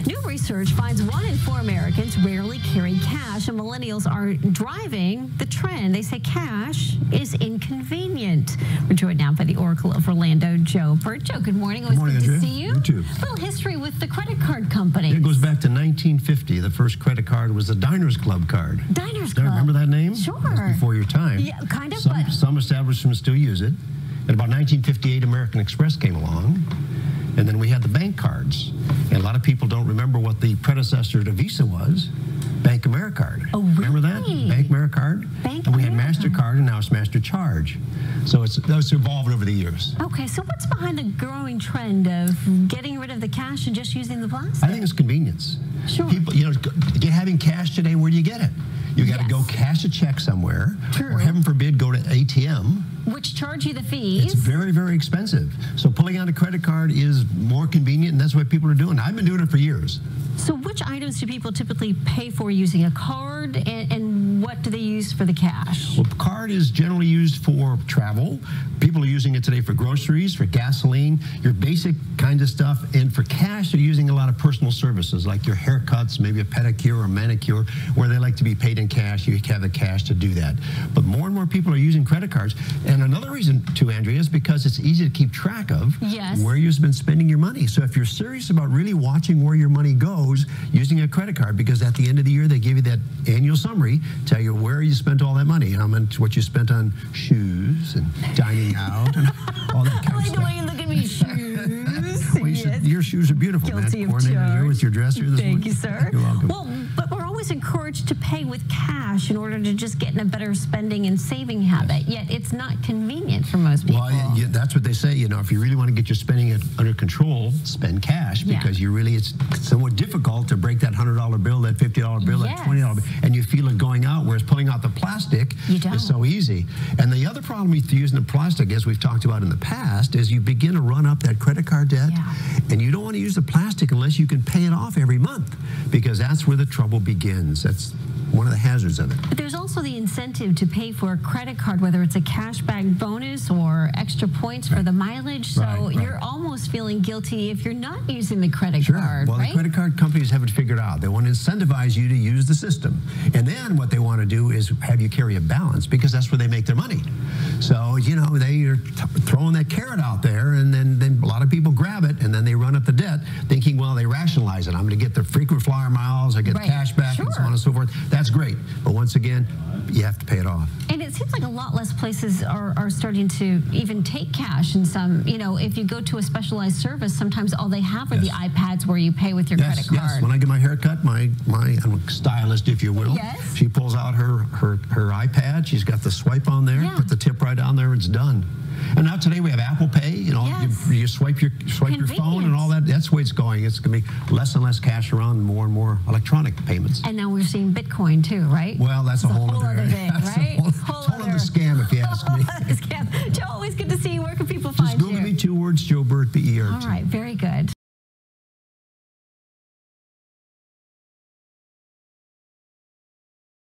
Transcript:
New research finds 1 in 4 Americans rarely carry cash, and millennials are driving the trend. They say cash is inconvenient. We're joined now by the Oracle of Orlando, Joe Bert. Joe, good morning. Always good to see you. You too. A little history with the credit card company. It goes back to 1950. The first credit card was a Diners Club card. Diners Club. Remember that name? Sure. That's before your time. Yeah, kind of. Some establishments still use it. And about 1958, American Express came along. And then we had the bank cards. And a lot of people don't remember what the predecessor to Visa was. Bank AmeriCard. Oh, really? Remember that? Bank AmeriCard? Bank and we had AmeriCard. MasterCard, and now it's MasterCharge. So that's evolved over the years. Okay, so what's behind the growing trend of getting rid of the cash and just using the plastic? I think it's convenience. Sure. People, having cash today, where do you get it? You got to go cash a check somewhere, or heaven forbid, go to ATM. Which charge you the fees. It's very, very expensive. So pulling out a credit card is more convenient, and that's what people are doing. I've been doing it for years. So which items do people typically pay for using a card, and what do they use for the cash? Well, card is generally used for travel. People are using it today for groceries, for gasoline, your basic kind of stuff. And for cash, they're using a lot of personal services, like your haircuts, maybe a pedicure or manicure, where they like to be paid in cash. You have the cash to do that. But more and more people are using credit cards. And another reason, too, Andrea, is because it's easy to keep track of where you've been spending your money. So if you're serious about really watching where your money goes, using a credit card, because at the end of the year, they give you that annual summary, tell you where you spent all that money, how much what you spent on shoes and dining out and all that kind of stuff. I like the way you look at me, shoes. Well, your shoes are beautiful, man. Coordinated here with your dress here this morning. Thank you, sir. You're welcome. Well, but we're always encouraged to pay with cash in order to just get in a better spending and saving habit, yet it's not convenient for most people. Well, that's what they say, if you really want to get your spending under control, spend cash, because it's somewhat difficult to break that $100 bill, that $50 bill, that $20 bill, and you feel it going out, whereas pulling out the plastic is so easy. And the other problem with using the plastic, as we've talked about in the past, is you begin to run up that credit card debt, and you don't want to use the plastic unless you can pay it off every month, because that's where the trouble begins. That's one of the hazards of it. But there's also the incentive to pay for a credit card, whether it's a cashback bonus or extra points for the mileage. So you're almost feeling guilty if you're not using the credit card, Well, the credit card companies have it figured out. They want to incentivize you to use the system. And then what they want to do is have you carry a balance, because that's where they make their money. So, they are throwing that carrot out there, and then a lot of people grab it, and then they run up the debt thinking, well, they rationalize it. I'm going to get the frequent flyer miles, I get the cash back, and so on and so forth. That's great. But once again, you have to pay it off. And it seems like a lot less places are starting to even take cash. And some, if you go to a specialized service, sometimes all they have are the iPads where you pay with your credit card. Yes, when I get my hair cut, I'm a stylist, if you will. She pulls out her iPad. She's got the swipe on there, put the tip right on there, it's done. And now today we have Apple Pay. You swipe your phone and all that. That's the way it's going. It's going to be less and less cash around, and more electronic payments. And now we're seeing Bitcoin too, right? Well, that's a whole other thing, right? Whole other scam, if you ask me. Scam. Joe, always good to see you. Where can people find you? Just Google me, 2 words, Joe Bert, B-E-R-T. All right, very good.